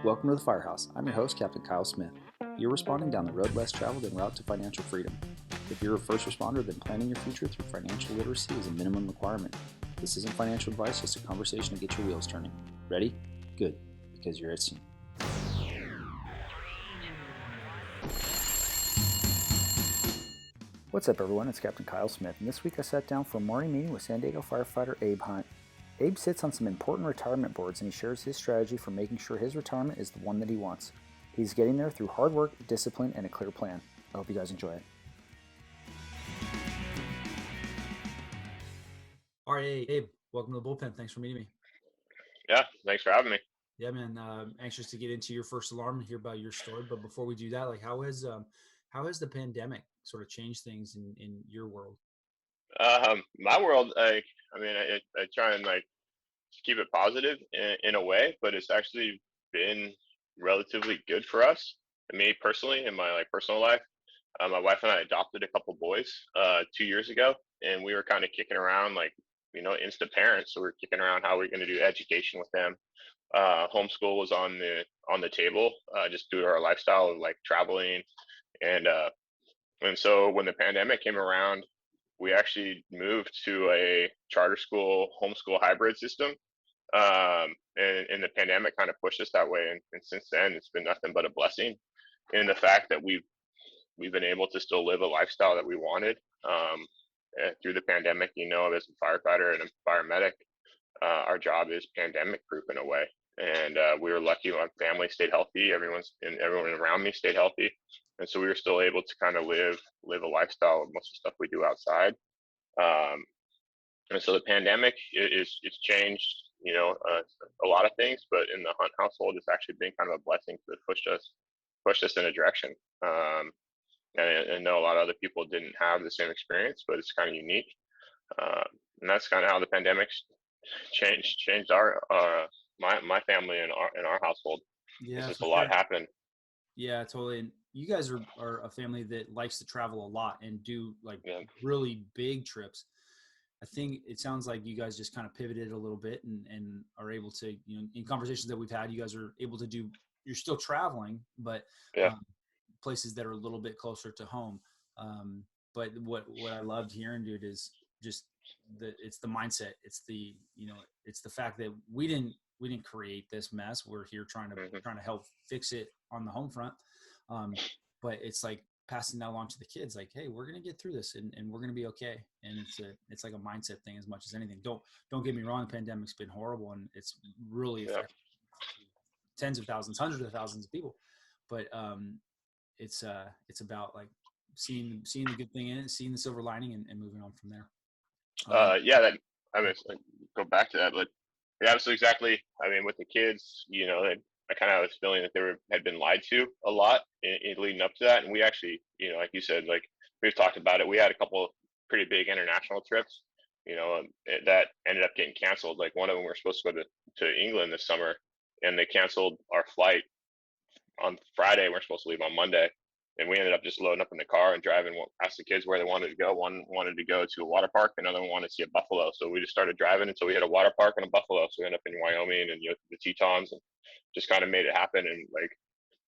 Welcome to the Firehouse. I'm your host, Captain Kyle Smith. You're responding down the road less traveled en route to financial freedom. If you're a first responder, then planning your future through financial literacy is a minimum requirement. This isn't financial advice, just a conversation to get your wheels turning. Ready? Good, because you're at sea. What's up, everyone? It's Captain Kyle Smith, and this week I sat down for a morning meeting with San Diego firefighter Abe Hunt. Abe sits on some important retirement boards, and he shares his strategy for making sure his retirement is the one that he wants. He's getting there through hard work, discipline, and a clear plan. I hope you guys enjoy it. All right, Abe, welcome to the bullpen. Thanks for meeting me. Yeah, thanks for having me. Yeah, man. Anxious to get into your first alarm and hear about your story. But before we do that, like, how has the pandemic sort of changed things in your world? My world, I try and keep it positive in a way, but it's actually been relatively good for us. Me personally, in my personal life, my wife and I adopted a couple boys 2 years ago, and we were kind of kicking around instant parents. So we are kicking around how we're going to do education with them. Homeschool was on the table, just due to our lifestyle of traveling, and so when the pandemic came around, we actually moved to a charter school homeschool hybrid system. And the pandemic kind of pushed us that way, and since then it's been nothing but a blessing in the fact that we've been able to still live a lifestyle that we wanted through the pandemic. As a firefighter and a paramedic, our job is pandemic proof in a way, and we were lucky. My family stayed healthy, everyone around me stayed healthy, and so we were still able to kind of live a lifestyle of most of the stuff we do outside. And so the pandemic it's changed, a lot of things, but in the Hunt household, it's actually been kind of a blessing because it pushed us in a direction. And I know a lot of other people didn't have the same experience, but it's kind of unique. And that's kind of how the pandemic changed our my family and our household. Yeah, Just for a lot sure. happened. Yeah, totally. And you guys are a family that likes to travel a lot and do Yeah. really big trips. I think it sounds like you guys just kind of pivoted a little bit and are able to, in conversations that we've had, you guys are able to do, you're still traveling, but Yeah. places that are a little bit closer to home. But what I loved hearing, dude, is just it's the mindset. It's it's the fact that we didn't create this mess. We're here trying to help fix it on the home front. But it's like passing that along to the kids, like, hey, we're going to get through this and we're going to be okay. And it's like a mindset thing as much as anything. Don't get me wrong. The pandemic's been horrible and it's really affected tens of thousands, hundreds of thousands of people. But it's about like seeing the good thing in it, seeing the silver lining and moving on from there. Yeah, that I mean, go back to that, but yeah, so exactly. I mean, with the kids, I kind of was feeling that had been lied to a lot in leading up to that, and we actually, like you said, we've talked about it. We had a couple of pretty big international trips, that ended up getting canceled. Like one of them, we were supposed to go to England this summer, and they canceled our flight on Friday. We're supposed to leave on Monday, and we ended up just loading up in the car and driving. Asked the kids where they wanted to go. One wanted to go to a water park, another one wanted to see a buffalo. So we just started driving until we hit a water park and a buffalo. So we ended up in Wyoming and the Tetons, and just kind of made it happen. And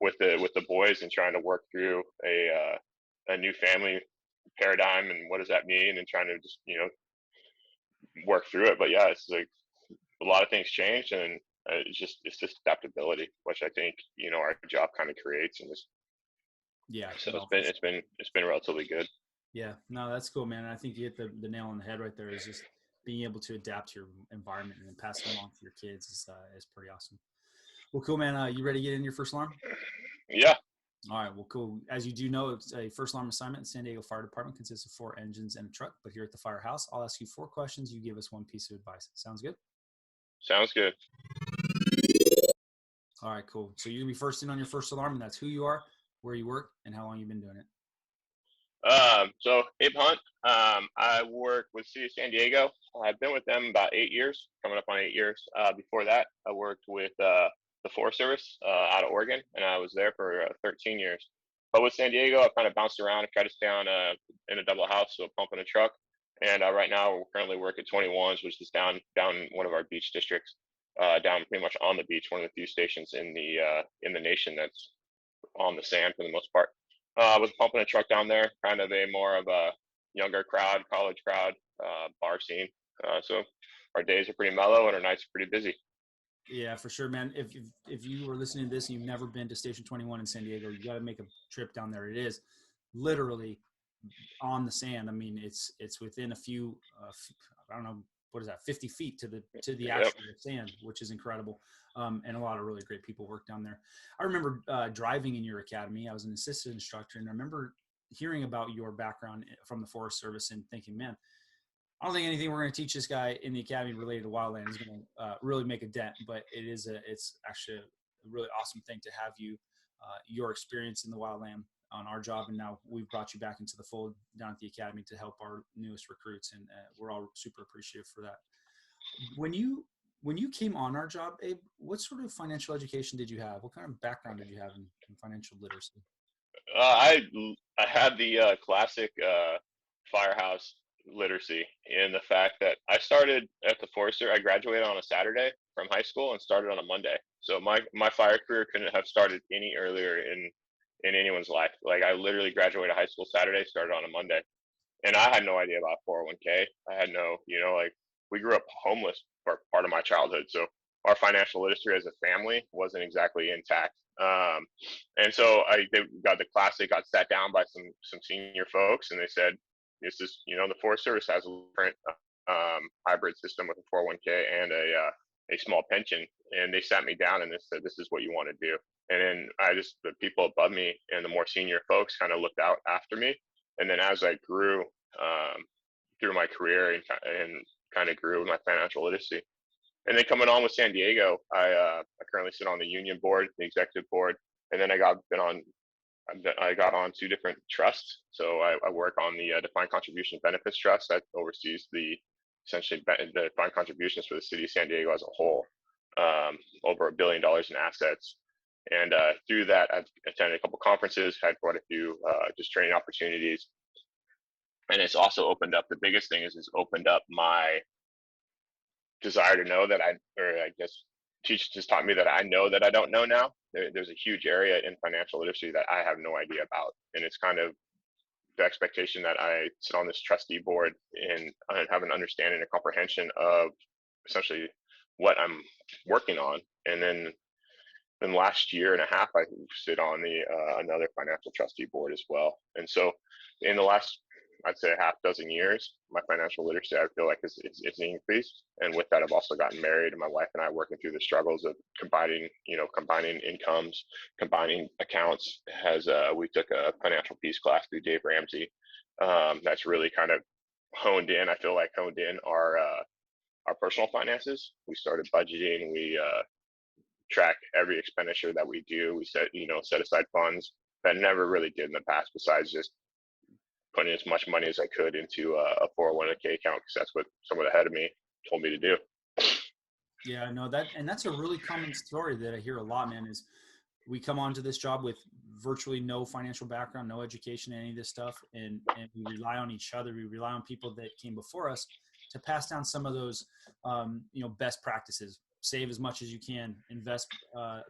with the boys and trying to work through a new family paradigm and what does that mean, and trying to just work through it. But yeah, it's like a lot of things changed, and it's just adaptability, which I think our job kind of creates, and just so it's been relatively good. Yeah, no, that's cool, man. I think you hit the nail on the head right there. Is just being able to adapt to your environment and then pass it along to your kids is pretty awesome. Well, cool, man. You ready to get in your first alarm? Yeah. All right. Well, cool. As you do know, it's a first alarm assignment. The San Diego Fire Department consists of 4 engines and a truck. But here at the Firehouse, I'll ask you 4 questions. You give us 1 piece of advice. Sounds good? Sounds good. All right, cool. So you're gonna be first in on your first alarm, and that's who you are, where you work, and how long you've been doing it. So Abe Hunt. I work with City of San Diego. I've been with them about 8 years, coming up on 8 years. Before that, I worked with the Forest Service out of Oregon, and I was there for 13 years. But with San Diego, I've kind of bounced around. I try to stay on in a double house, so a pump and a truck. And right now, we're currently working 21s, which is down one of our beach districts. down pretty much on the beach, one of the few stations in the nation that's on the sand for the most part. I was pumping a truck down there, kind of a more of a younger crowd, college crowd, bar scene. So our days are pretty mellow and our nights are pretty busy. Yeah, for sure, man. If you were listening to this and you've never been to Station 21 in San Diego, you got to make a trip down there. It is literally on the sand. I mean, it's within a few, I don't know, what is that, 50 feet to the Yep. actual sand, which is incredible. And a lot of really great people work down there. I remember driving in your academy. I was an assistant instructor, and I remember hearing about your background from the Forest Service and thinking, man, I don't think anything we're going to teach this guy in the academy related to wildland is going to really make a dent. But it's actually a really awesome thing to have your experience in the wildland on our job, and now we've brought you back into the fold down at the academy to help our newest recruits, and we're all super appreciative for that. When you came on our job, Abe, what sort of financial education did you have? What kind of background did you have in financial literacy? I had the classic FIREhouse literacy in the fact that I started at the Forester. I graduated on a Saturday from high school and started on a Monday. So my fire career couldn't have started any earlier in anyone's life. Like I literally graduated high school Saturday, started on a Monday, and I had no idea about 401k. I had no, like we grew up homeless for part of my childhood, so our financial literacy as a family wasn't exactly intact. And so they got the class. They got sat down by some senior folks, and they said, "This is, the Forest Service has a different hybrid system with a 401k and a small pension." And they sat me down and they said, "This is what you want to do." And then the people above me and the more senior folks kind of looked out after me. And then as I grew through my career and kind of grew with my financial literacy, and then coming on with San Diego, I currently sit on the union board, the executive board, and then I got on two different trusts. So I work on the Defined Contribution Benefits Trust that oversees essentially the defined contributions for the city of San Diego as a whole, over $1 billion in assets. And through that, I've attended a couple conferences, had quite a few just training opportunities, and it's also opened up. The biggest thing is it's opened up my desire to know that I guess teachers just taught me that I know that I don't know now. There's a huge area in financial literacy that I have no idea about, and it's kind of the expectation that I sit on this trustee board and I have an understanding and comprehension of essentially what I'm working on. And then last year and a half, I sit on the another financial trustee board as well. And so in the last, I'd say, half dozen years, my financial literacy, I feel like is increased. And with that, I've also gotten married, and my wife and I are working through the struggles of combining incomes, combining accounts. We took a financial peace class through Dave Ramsey. That's really kind of honed in our personal finances. We started budgeting. We track every expenditure that we do. We set aside funds that I never really did in the past, besides just putting as much money as I could into a 401k account, because that's what someone ahead of me told me to do. Yeah, no, that's a really common story that I hear a lot, man, is we come onto this job with virtually no financial background, no education, any of this stuff. And we rely on each other. We rely on people that came before us to pass down some of those, best practices. Save as much as you can, invest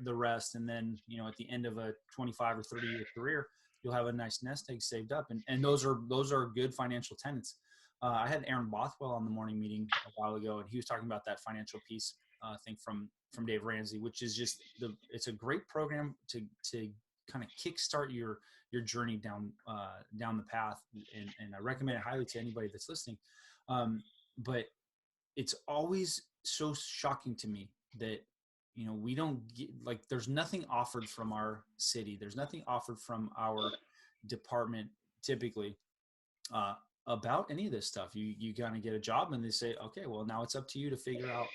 the rest. And then, at the end of a 25 or 30-year career, you'll have a nice nest egg saved up. And those are good financial tenets. I had Aaron Bothwell on the morning meeting a while ago, and he was talking about that financial piece thing from Dave Ramsey, which is just it's a great program to kind of kickstart your journey down the path. And I recommend it highly to anybody that's listening. But it's always so shocking to me that, we don't get, like, there's nothing offered from our city. There's nothing offered from our department typically about any of this stuff. You kind of get a job and they say, okay, well, now it's up to you to figure out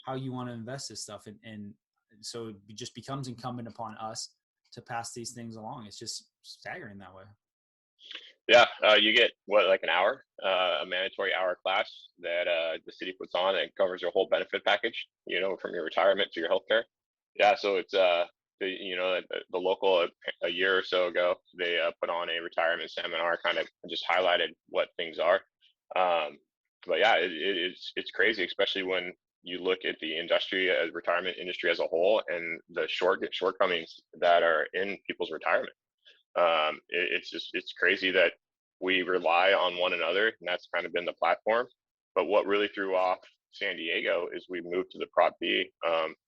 how you want to invest this stuff. And so it just becomes incumbent upon us to pass these things along. It's just staggering that way. Yeah, you get like an hour, a mandatory hour class that the city puts on, and covers your whole benefit package. From your retirement to your healthcare. Yeah, so it's the local a year or so ago, they put on a retirement seminar, kind of just highlighted what things are. But yeah, it's crazy, especially when you look at the industry, retirement industry as a whole, and the shortcomings that are in people's retirement. It's crazy that we rely on one another, and that's kind of been the platform. But what really threw off San Diego is we moved to the Prop B.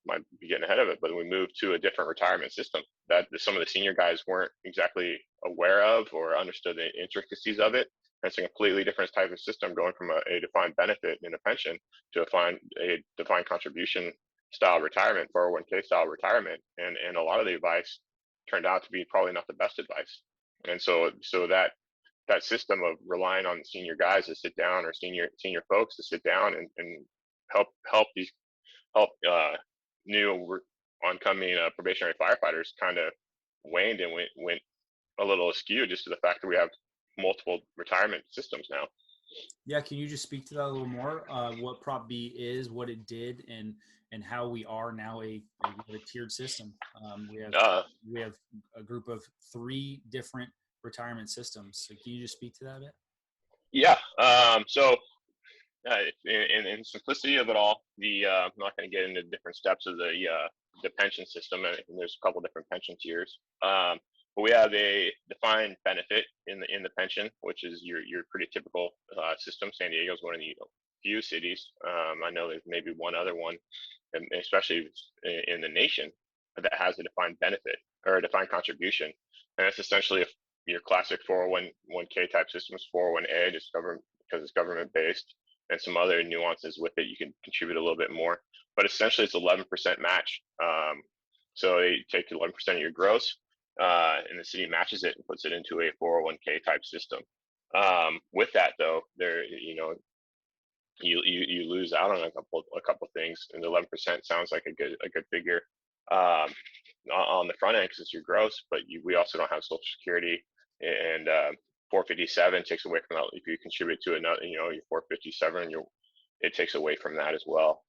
Might be getting ahead of it, but we moved to a different retirement system that some of the senior guys weren't exactly aware of or understood the intricacies of it. And it's a completely different type of system, going from a defined benefit in a pension to a defined contribution style retirement, 401k style retirement, and a lot of the advice turned out to be probably not the best advice. And so that system of relying on senior guys to sit down, or senior folks to sit down and help new oncoming probationary firefighters kind of waned and went a little askew, just to the fact that we have multiple retirement systems now. Yeah, can you just speak to that a little more? What Prop B is, what it did, and how we are now a tiered system. We have a group of 3 different retirement systems. So can you just speak to that a bit? Yeah. So in simplicity of it all, I'm not going to get into different steps of the pension system, and there's a couple different pension tiers. But we have a defined benefit in the pension, which is your pretty typical system. San Diego is one of the few cities. I know there's maybe one other one, especially in the nation, that has a defined benefit or a defined contribution, and it's essentially your classic 401k type systems, 401a, just because it's government based, and some other nuances with it. You can contribute a little bit more, but essentially it's 11% match. So they take 11% of your gross, and the city matches it and puts it into a 401k type system. With that though, you lose out on a couple things, and 11% sounds like a good figure on the front end because it's your gross, but we also don't have Social Security, and 457 takes away from that. If you contribute to another, your 457, it takes away from that as well.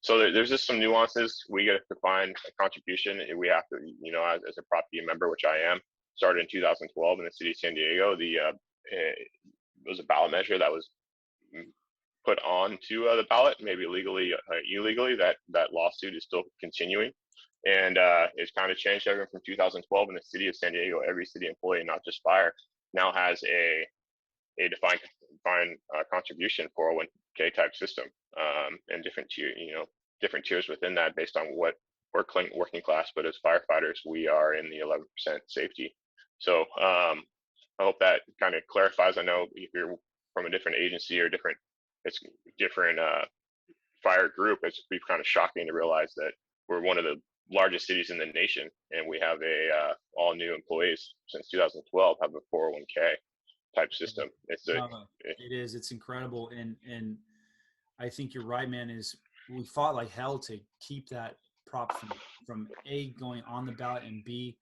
So there's just some nuances. We got to find a contribution. We have to, as a Prop B member, which I am, started in 2012 in the city of San Diego. It was a ballot measure that was put on to the ballot, maybe legally, illegally. That lawsuit is still continuing. And it's kind of changed everything from 2012 in the city of San Diego. Every city employee, not just fire, now has a defined contribution 401k type system, and different tiers within that based on what we're working class. But as firefighters, we are in the 11% safety. So I hope that kind of clarifies. I know if you're from a different agency or different fire group, it's be kind of shocking to realize that we're one of the largest cities in the nation, and we have all new employees since 2012 have a 401k type system. It's incredible, and I think you're right, man. We fought like hell to keep that prop from A, going on the ballot, and B,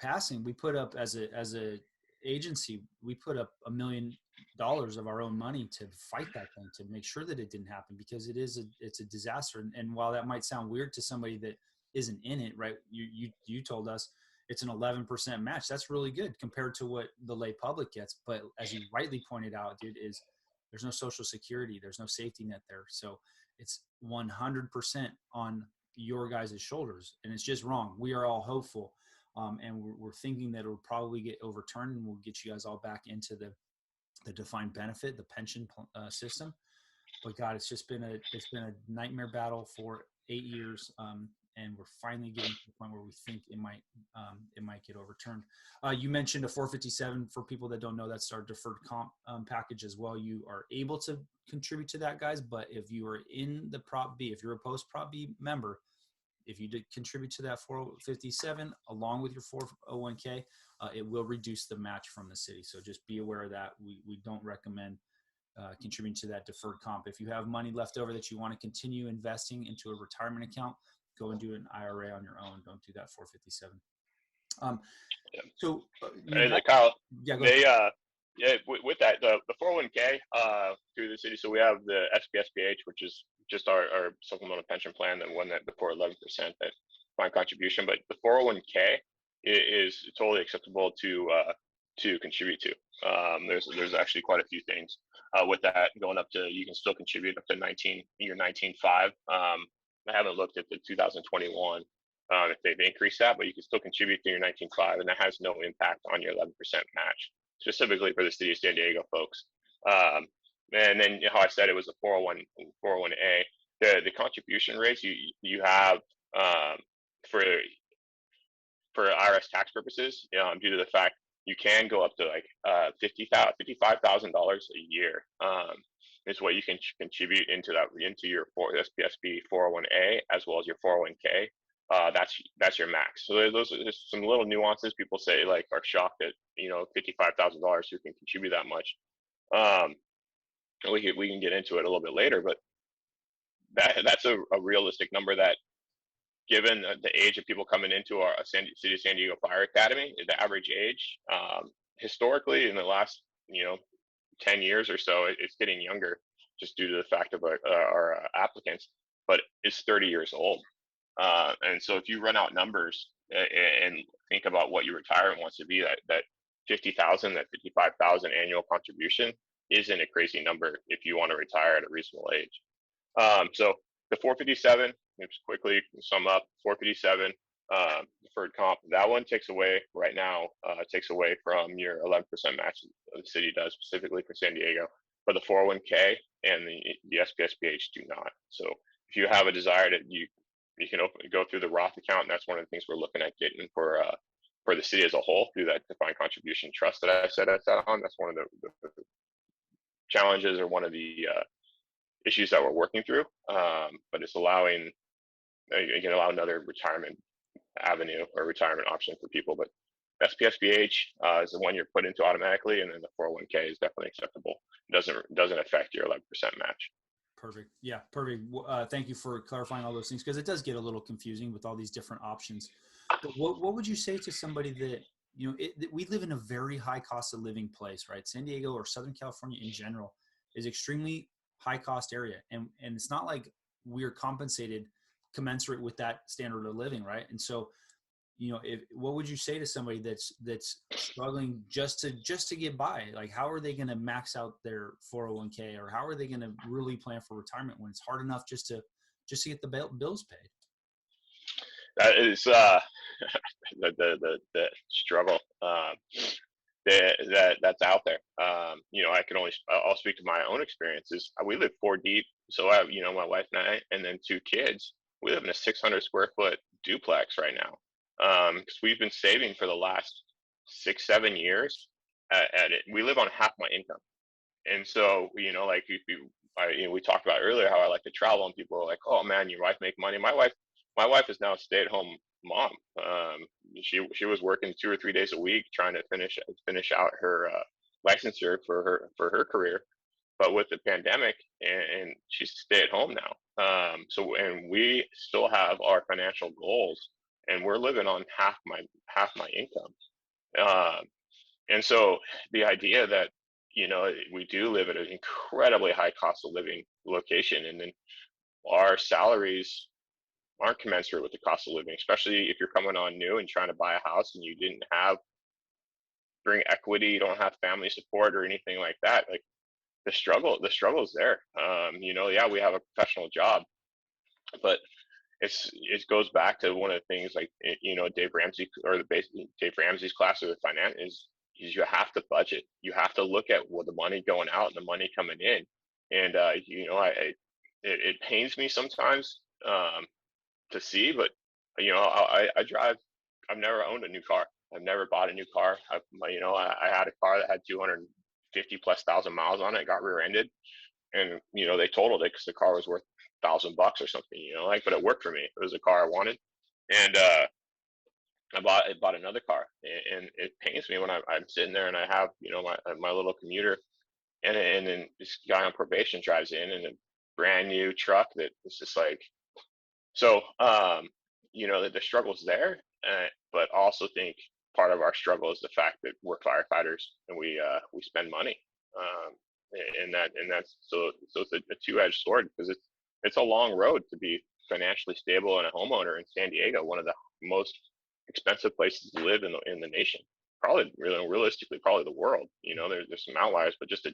passing. We put up as a agency, we put up $1 million of our own money to fight that thing, to make sure that it didn't happen, because it's a disaster. And while that might sound weird to somebody that isn't in it, right? You told us it's an 11% match. That's really good compared to what the lay public gets. But as you rightly pointed out, dude, there's no Social Security, there's no safety net there. So it's 100% on your guys' shoulders, and it's just wrong. We are all hopeful, and we're thinking that it'll probably get overturned, and we'll get you guys all back into the defined benefit, the pension system. But God, it's been a nightmare battle for 8 years, and we're finally getting to the point where we think it might get overturned. You mentioned a 457. For people that don't know, that's our deferred comp package as well. You are able to contribute to that, guys. But if you are in the Prop B, if you're a post Prop B member, if you did contribute to that 457 along with your 401k, it will reduce the match from the city. So just be aware of that. We don't recommend contributing to that deferred comp. If you have money left over that you want to continue investing into a retirement account, go and do an IRA on your own. Don't do that 457. Kyle, yeah, with that, the 401k through the city. So we have the SPSPH, which is just our supplemental pension plan, that one that before 11% that fine contribution. But the 401k is totally acceptable to to contribute to. There's actually quite a few things with that going up to, you can still contribute up to 19.5. I haven't looked at the 2021 if they've increased that, but you can still contribute to your 19.5, and that has no impact on your 11% match, specifically for the city of San Diego folks. And then how I said it was a 401a. The contribution rates you have for IRS tax purposes, due to the fact you can go up to like $55,000 a year, is what you can contribute into your SPSB 401a as well as your 401k. That's your max. So there's some little nuances. People say like are shocked at $55,000 who can contribute that much. We can get into it a little bit later, but that's a realistic number that, given the age of people coming into our City of San Diego Fire Academy, the average age, historically in the last 10 years or so, it's getting younger just due to the fact of our applicants, but it's 30 years old. And so if you run out numbers and think about what your retirement wants to be, that 50,000, that 55,000 annual contribution isn't a crazy number if you want to retire at a reasonable age. So the 457, just quickly sum up, 457 deferred comp, that one takes away right now, takes away from your 11% match the city does specifically for San Diego, but the 401k and the SPSBH do not. So if you have a desire that you can go through the Roth account, and that's one of the things we're looking at getting for the city as a whole through that defined contribution trust that I said on. That's one of the challenges, or one of the issues that we're working through, but it's allowing, you can allow another retirement avenue or retirement option for people. But SPSBH is the one you're put into automatically, and then the 401k is definitely acceptable. It doesn't affect your 11% match. Perfect. Yeah, perfect. Thank you for clarifying all those things, because it does get a little confusing with all these different options. But what would you say to somebody that, we live in a very high cost of living place, right? San Diego, or Southern California in general, is extremely high cost area. And it's not like we're compensated commensurate with that standard of living, right? And so, what would you say to somebody that's struggling just to get by? Like, how are they going to max out their 401k, or how are they going to really plan for retirement when it's hard enough just to get the bills paid? That is the struggle that's out there. I'll speak to my own experiences. We live 4 deep, so I have my wife and I, and then 2 kids. We live in a 600 square foot duplex right now, because we've been saving for the last 6-7 years at it. We live on half my income, and so like we talked about earlier how I like to travel, and people are like, "Oh man, your wife make money." My wife is now a stay-at-home mom. She was working 2 or 3 days a week trying to finish out her licensure for her career, but with the pandemic, and she's stay at home now. And we still have our financial goals, and we're living on half my income. And so the idea that we do live at an incredibly high cost of living location, and then our salaries aren't commensurate with the cost of living, especially if you're coming on new and trying to buy a house and you didn't bring equity, you don't have family support or anything like that. Like the struggle is there. Yeah, we have a professional job, but it goes back to one of the things, like Dave Ramsey's class of the finance is you have to budget. You have to look at the money going out and the money coming in. And it pains me sometimes to see, but I drive. I've never owned a new car. I've never bought a new car. I had a car that had 250,000+ miles on it. Got rear-ended, and they totaled it because the car was worth $1,000 or something. But it worked for me. It was a car I wanted, and I bought another car. And it pains me when I'm sitting there and I have my little commuter, and then this guy on probation drives in a brand new truck that is just like. So, the struggle's there, but also think part of our struggle is the fact that we're firefighters and we spend money, and that's so it's a two-edged sword, because it's a long road to be financially stable and a homeowner in San Diego, one of the most expensive places to live in the nation, probably really realistically probably the world. There's some outliers, but just a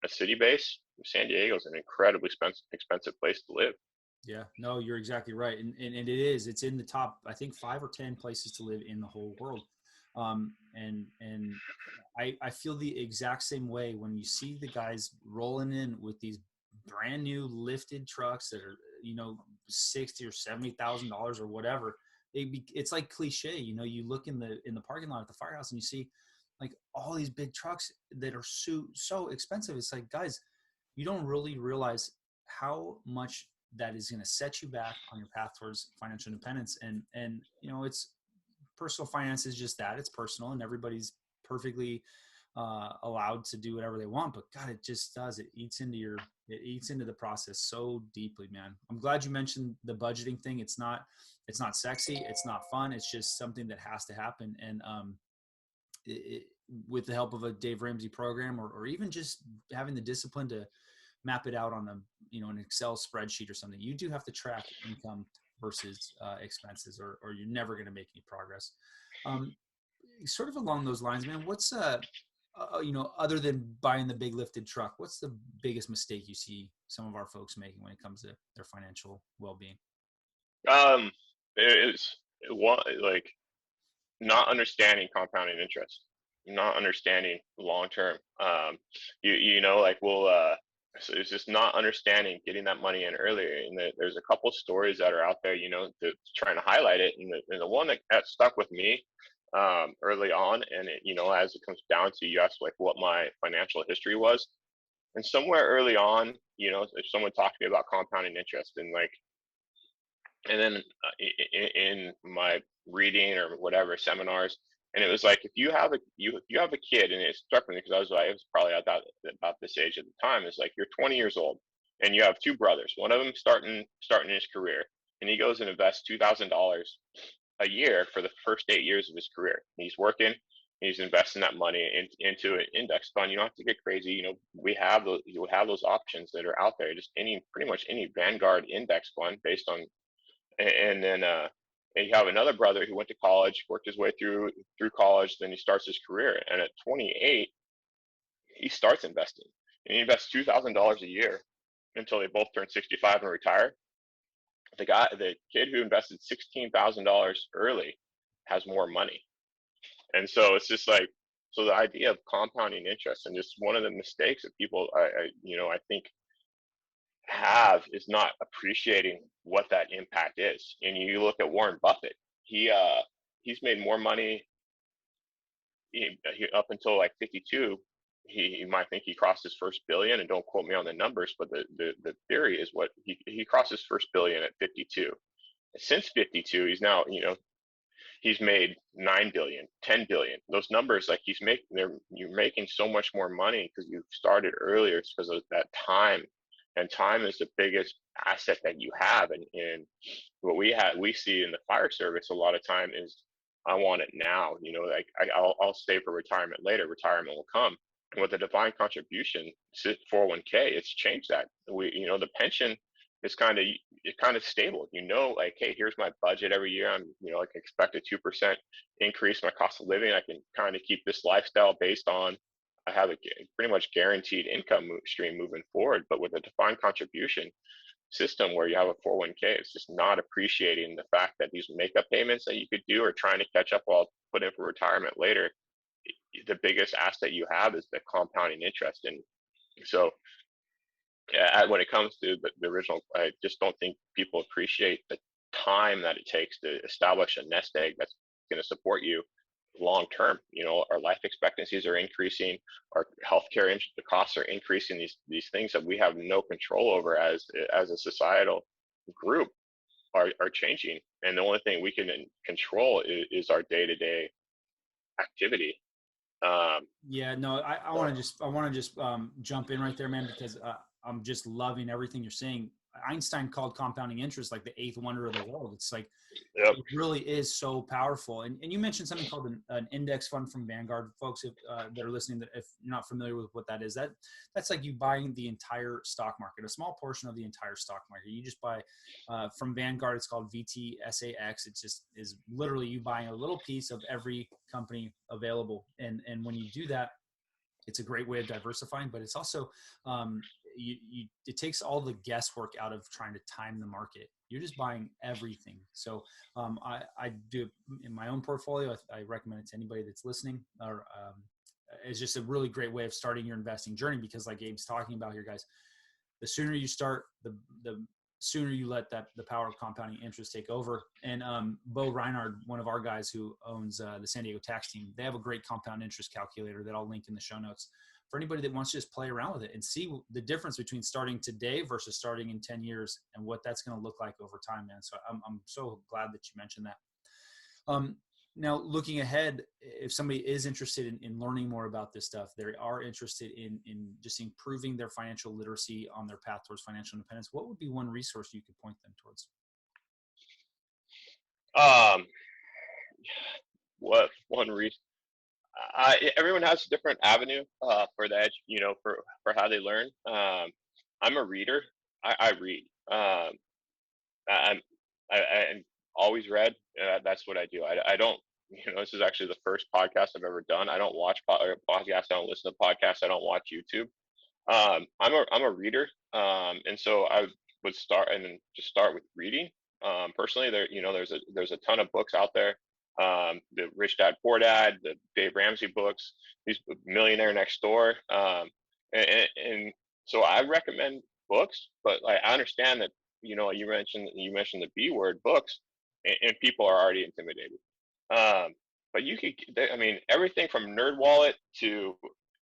city base. San Diego is an incredibly expensive place to live. Yeah, no, you're exactly right. And it's in the top, I think 5 or 10 places to live in the whole world. And I feel the exact same way when you see the guys rolling in with these brand new lifted trucks that are, 60 or $70,000 or whatever. It's like cliche, you look in the parking lot at the firehouse and you see like all these big trucks that are so expensive. It's like, guys, you don't really realize how much that is going to set you back on your path towards financial independence. And it's personal finance is just that. It's personal, and everybody's perfectly allowed to do whatever they want. But God, it just does. It eats into the process so deeply, man. I'm glad you mentioned the budgeting thing. It's not sexy. It's not fun. It's just something that has to happen. And with the help of a Dave Ramsey program, or even just having the discipline to map it out on an Excel spreadsheet or something, you do have to track income versus expenses, or you're never going to make any progress. Sort of along those lines, man, what's other than buying the big lifted truck, what's the biggest mistake you see some of our folks making when it comes to their financial well-being? It's like not understanding compounding interest, not understanding long term. Like so it's just not understanding getting that money in earlier. And there's a couple stories that are out there, trying to highlight it. And the one that stuck with me early on, and as it comes down to, you asked like what my financial history was, and somewhere early on, if someone talked to me about compounding interest, and then in my reading or whatever seminars, and it was like, if you have a kid, and it struck me because I was probably about this age at the time. It's like, you're 20 years old and you have two brothers. One of them starting his career, and he goes and invests $2,000 a year for the first 8 years of his career. He's working, he's investing that money into an index fund. You don't have to get crazy. We have those options that are out there. Just pretty much any Vanguard index fund based on, and then and you have another brother who went to college, worked his way through college, then he starts his career, and at 28 he starts investing, and he invests $2,000 a year until they both turn 65 and retire. The kid who invested $16,000 early has more money. And so it's just like, so the idea of compounding interest, and just one of the mistakes that people I think have, is not appreciating what that impact is. And you look at Warren Buffett, he's made more money up until like 52. He might think he crossed his first billion, and don't quote me on the numbers, but the theory is what he crossed his first billion at 52. Since 52, he's now, he's made 9 billion, 10 billion. Those numbers, like you're making so much more money because you started earlier. It's because of that time. And time is the biggest asset that you have. And what we see in the fire service a lot of time is, I want it now. Like I'll save for retirement later. Retirement will come. And with the defined contribution 401k, it's changed that. The pension is kind of stable. Like, hey, here's my budget every year. I'm like, expect a 2% increase in my cost of living. I can kind of keep this lifestyle based on, I have a pretty much guaranteed income stream moving forward. But with a defined contribution system where you have a 401k, it's just not appreciating the fact that these makeup payments that you could do, or trying to catch up while put in for retirement later, the biggest asset you have is the compounding interest. And so when it comes to the original, I just don't think people appreciate the time that it takes to establish a nest egg that's going to support you long term. Our life expectancies are increasing, our healthcare the costs are increasing. These things that we have no control over as a societal group are changing, and the only thing we can control is our day-to-day activity. Yeah, no, I want to just jump in right there, man, because I'm just loving everything you're saying. Einstein called compounding interest like the eighth wonder of the world. It's like, Yep. it really is so powerful. And you mentioned something called an index fund from Vanguard. Folks if, that are listening, that if you're not familiar with what that is, that's like you buying the entire stock market, a small portion of the entire stock market. You just buy from Vanguard. It's called VTSAX. It just is literally you buying a little piece of every company available. And when you do that, it's a great way of diversifying, but it's also it takes all the guesswork out of trying to time the market. You're just buying everything. So I do in my own portfolio. I recommend it to anybody that's listening. Or it's just a really great way of starting your investing journey, because like Abe's talking about here, guys, the sooner you start, the sooner you let the power of compounding interest take over. And Bo Reinhard, one of our guys who owns the San Diego tax team, they have a great compound interest calculator that I'll link in the show notes for anybody that wants to just play around with it and see the difference between starting today versus starting in 10 years and what that's going to look like over time, man. So I'm so glad that you mentioned that. Now, looking ahead, if somebody is interested in learning more about this stuff, they are interested in just improving their financial literacy on their path towards financial independence, what would be one resource you could point them towards? What one reason? Everyone has a different avenue for that, for how they learn. I'm a reader. I read. I'm I always read. That's what I do. I don't. This is actually the first podcast I've ever done. I don't watch podcasts. I don't listen to podcasts. I don't watch YouTube. I'm a reader, and so I would start with reading. Personally, there's a ton of books out there. The Rich Dad Poor Dad, the Dave Ramsey books, these Millionaire Next Door, and so I recommend books. But like, I understand that you mentioned the B word, books, and people are already intimidated. But I mean, everything from NerdWallet to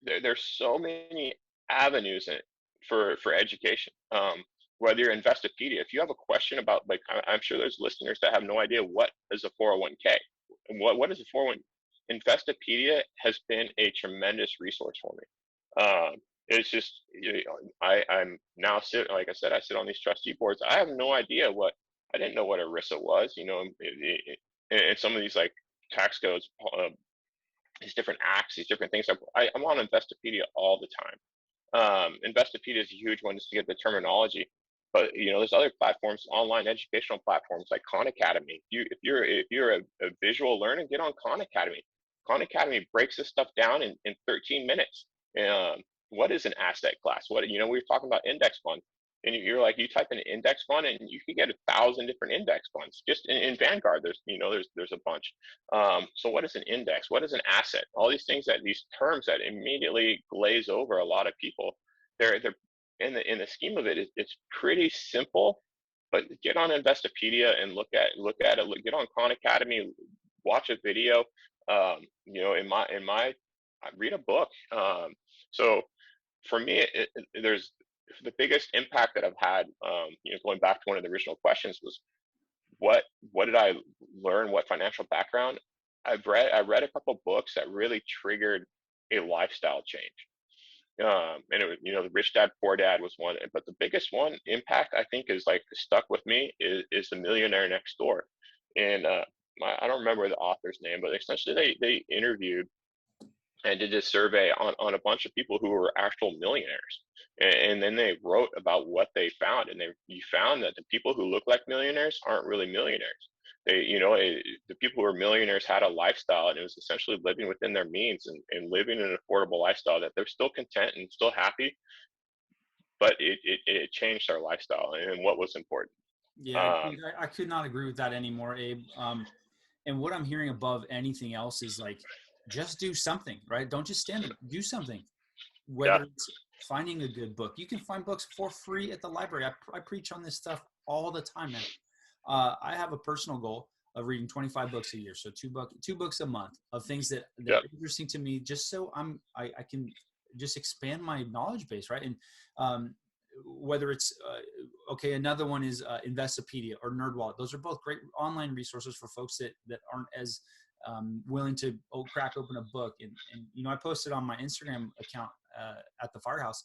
there's so many avenues for education. Whether you're Investopedia, if you have a question about, like, I'm sure there's listeners that have no idea what is a 401k. What is a 401? Investopedia has been a tremendous resource for me. It's just, I'm now like I said, I sit on these trustee boards. I have no idea I didn't know what ERISA was, and some of these like tax codes, these different acts, these different things. I'm on Investopedia all the time. Investopedia is a huge one just to get the terminology. But there's other platforms, online educational platforms like Khan Academy. If you're a visual learner, get on Khan Academy. Khan Academy breaks this stuff down in 13 minutes. What is an asset class? We were talking about index funds, and you type in index fund, and you can get 1,000 different index funds just in Vanguard. There's a bunch. So what is an index? What is an asset? All these things, these terms that immediately glaze over a lot of people. They're in the scheme of it, it's pretty simple. But get on Investopedia and look at it. Get on Khan Academy, watch a video. I read a book. So for me, there's the biggest impact that I've had. Going back to one of the original questions was, what did I learn? What financial background? I read a couple books that really triggered a lifestyle change. And it was, the Rich Dad Poor Dad was one, but the biggest one impact I think is like stuck with me is the Millionaire Next Door. And I don't remember the author's name, but essentially they interviewed and did this survey on a bunch of people who were actual millionaires, and then they wrote about what they found, and you found that the people who look like millionaires aren't really millionaires. The people who were millionaires had a lifestyle, and it was essentially living within their means and living an affordable lifestyle that they're still content and still happy, but it changed their lifestyle and what was important. Yeah, I could not agree with that anymore, Abe. And what I'm hearing above anything else is like, just do something, right? Don't just stand there. Do something. Whether it's finding a good book. You can find books for free at the library. I preach on this stuff all the time, man. I have a personal goal of reading 25 books a year. So two books a month of things that are interesting to me, just so I can just expand my knowledge base, right? And whether it's another one is Investopedia or NerdWallet. Those are both great online resources for folks that aren't as willing to crack open a book. And I posted on my Instagram account at the FIREhouse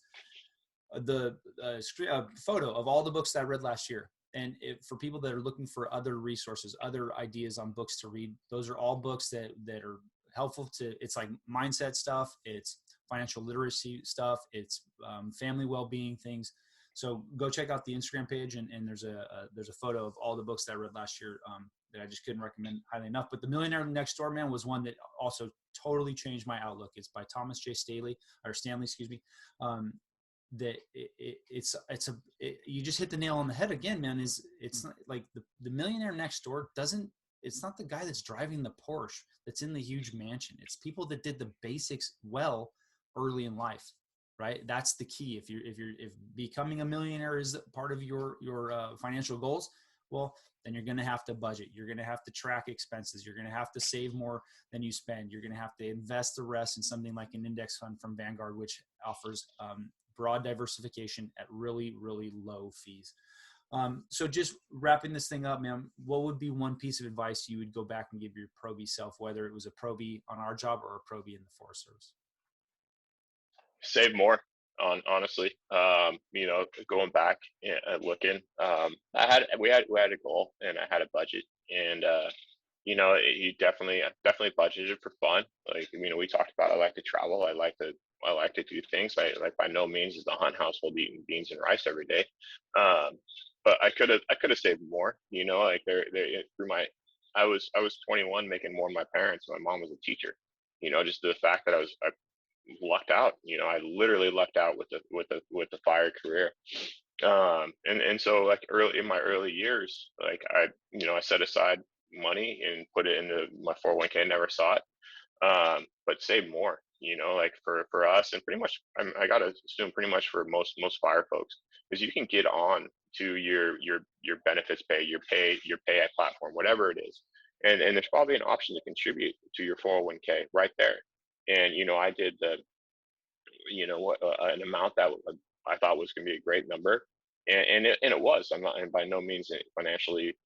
photo of all the books that I read last year. And for people that are looking for other resources, other ideas on books to read, those are all books that are helpful to, it's like mindset stuff, it's financial literacy stuff, it's family well-being things. So go check out the Instagram page, and there's a photo of all the books that I read last year that I just couldn't recommend highly enough. But The Millionaire Next Door, man, was one that also totally changed my outlook. It's by Thomas J. Stanley, excuse me. That you just hit the nail on the head again, man. It's not like the millionaire next door it's not the guy that's driving the Porsche that's in the huge mansion. It's people that did the basics well early in life, right? That's the key. If becoming a millionaire is part of your financial goals, well, then you're going to have to budget. You're going to have to track expenses. You're going to have to save more than you spend. You're going to have to invest the rest in something like an index fund from Vanguard, which offers broad diversification at really, really low fees. So just wrapping this thing up, man, what would be one piece of advice you would go back and give your Pro-B self, whether it was a Pro-B on our job or a Pro-B in the Forest Service? Save more. Honestly, going back and looking, we had a goal, and I had a budget, and you definitely budgeted for fun. Like, we talked about, I like to travel, I like to do things. Like, by no means is the Hunt household eating beans and rice every day, but I could have saved more. Like, I was 21 making more than my parents. My mom was a teacher. Just the fact that I lucked out. I literally lucked out with the fire career. And so, like, early in my early years, like, I set aside money and put it into my 401k. Never saw it, but save more. Like, for us, and pretty much, I gotta assume pretty much for most fire folks, is you can get on to your benefits pay, your pay platform, whatever it is, and there's probably an option to contribute to your 401k right there. And I did an amount that I thought was going to be a great number, and it was. I'm not, and by no means financially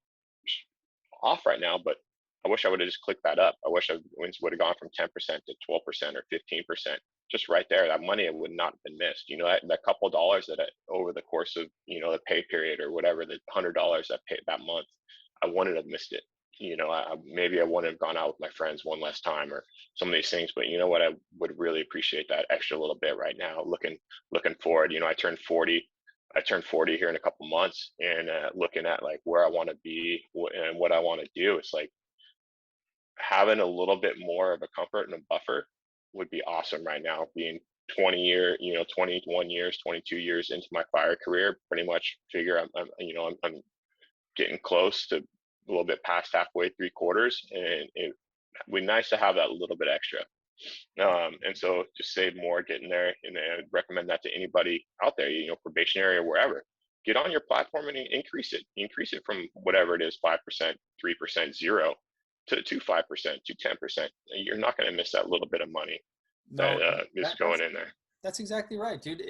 off right now, but I wish I would have just clicked that up. I wish I would have gone from 10% to 12% or 15%. Just right there, that money would not have been missed. That couple dollars that over the course of the pay period or whatever, the $100 I paid that month, I wouldn't have missed it. Maybe I wouldn't have gone out with my friends one last time or some of these things, but you know what? I would really appreciate that extra little bit right now. Looking forward, I turned 40 here in a couple months, and looking at, like, where I want to be and what I want to do. It's like having a little bit more of a comfort and a buffer would be awesome right now. Being 21 years, 22 years into my fire career, pretty much figure I'm getting close to a little bit past halfway, 3/4, and it would be nice to have that little bit extra. And so just save more, get in there, and I'd recommend that to anybody out there, probationary or wherever. Get on your platform and increase it from whatever it is, 5%, 3%, 0 to 5%, to 10%. You're not going to miss that little bit of money that is going in there. That's exactly right, dude.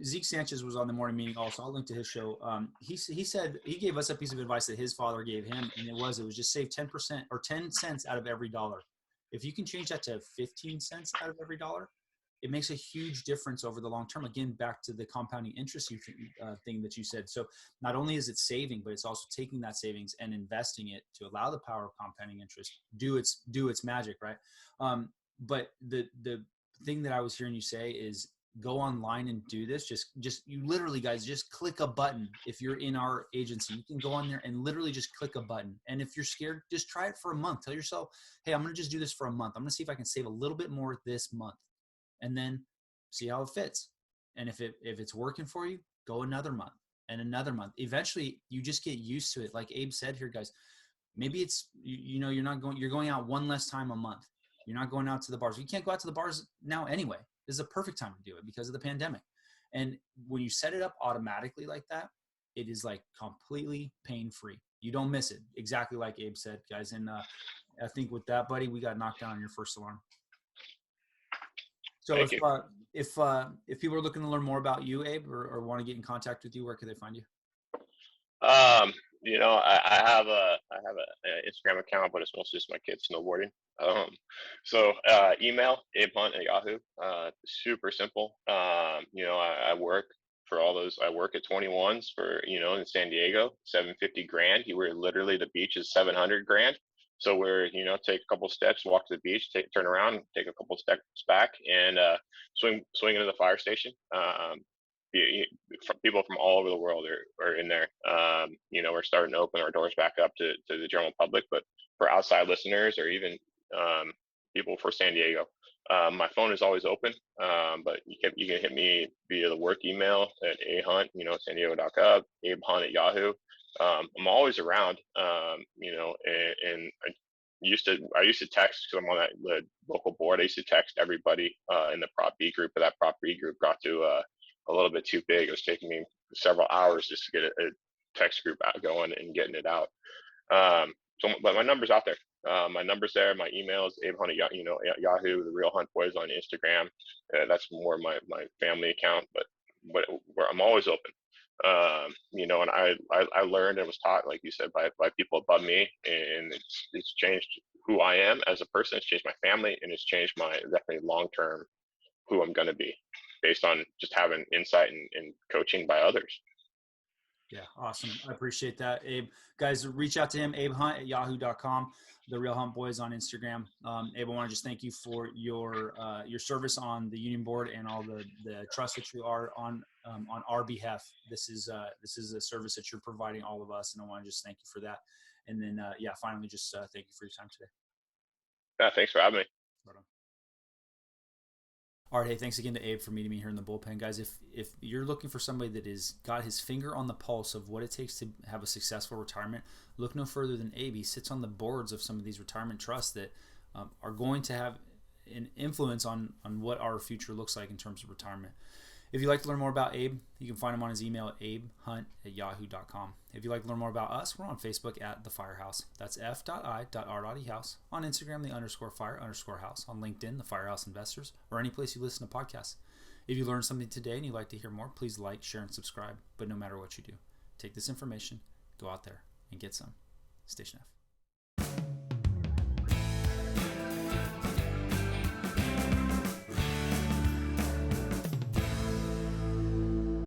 Zeke Sanchez was on the morning meeting also. I'll link to his show. He said he gave us a piece of advice that his father gave him, and it was just save 10% or 10 cents out of every dollar. If you can change that to 15 cents out of every dollar, it makes a huge difference over the long term. Again, back to the compounding interest thing that you said. So not only is it saving, but it's also taking that savings and investing it to allow the power of compounding interest do its magic, right? But the thing that I was hearing you say is, go online and do this. Just you literally, guys, just click a button. If you're in our agency, you can go on there and literally just click a button. And if you're scared, just try it for a month. Tell yourself, hey, I'm going to just do this for a month. I'm going to see if I can save a little bit more this month, and then see how it fits. And if it's working for you, go another month and another month. Eventually you just get used to it. Like Abe said here, guys, maybe it's, you're going out one less time a month. You're not going out to the bars. You can't go out to the bars now anyway. This is a perfect time to do it because of the pandemic. And when you set it up automatically like that, it is like completely pain-free. You don't miss it. Exactly like Abe said, guys. And I think with that, buddy, we got knocked down on your first alarm. So if people are looking to learn more about you, Abe, or want to get in contact with you, where can they find you? I have a Instagram account, but it's mostly just my kids snowboarding. Um, so email Abe Hunt at Yahoo. Super simple. I work for all those. I work at 21s for in San Diego, 750 grand. You were literally the beach is 700 grand. So we're take a couple steps, walk to the beach, turn around, take a couple steps back, and swing into the fire station. From people from all over the world are in there. We're starting to open our doors back up to the general public, but for outside listeners or even people for San Diego, my phone is always open. But you can hit me via the work email at ahunt, San Diego.gov, Abe Hunt at Yahoo. I'm always around, and I used to text because I'm on the local board. I used to text everybody in the Prop B group, but that Prop B group got to a little bit too big. It was taking me several hours just to get a text group out going and getting it out. But my number's out there. My number's there. My email is Abe Hunt at Yahoo. The Real Hunt Boys on Instagram. That's more my family account, but where I'm always open. And I learned and was taught, like you said, by people above me, and it's changed who I am as a person. It's changed my family, and it's changed my definitely long term who I'm going to be based on just having insight and coaching by others. Yeah, awesome. I appreciate that, Abe. Guys, reach out to him, Abe Hunt at yahoo.com, the Real Hunt Boys on Instagram. Abe, I want to just thank you for your service on the union board and all the trust that you are on our behalf. This is a service that you're providing all of us, and I want to just thank you for that. And then, finally, just thank you for your time today. Yeah, thanks for having me. Right on. All right, hey, thanks again to Abe for meeting me here in the bullpen. Guys, if you're looking for somebody that is got his finger on the pulse of what it takes to have a successful retirement, look no further than Abe. He sits on the boards of some of these retirement trusts that are going to have an influence on what our future looks like in terms of retirement. If you'd like to learn more about Abe, you can find him on his email at abehunt@yahoo.com. If you'd like to learn more about us, we're on Facebook at The FIREhouse. That's f.i.r.house. On Instagram, the _fire_house. On LinkedIn, The FIREhouse Investors, or any place you listen to podcasts. If you learned something today and you'd like to hear more, please like, share, and subscribe. But no matter what you do, take this information, go out there, and get some. Station F.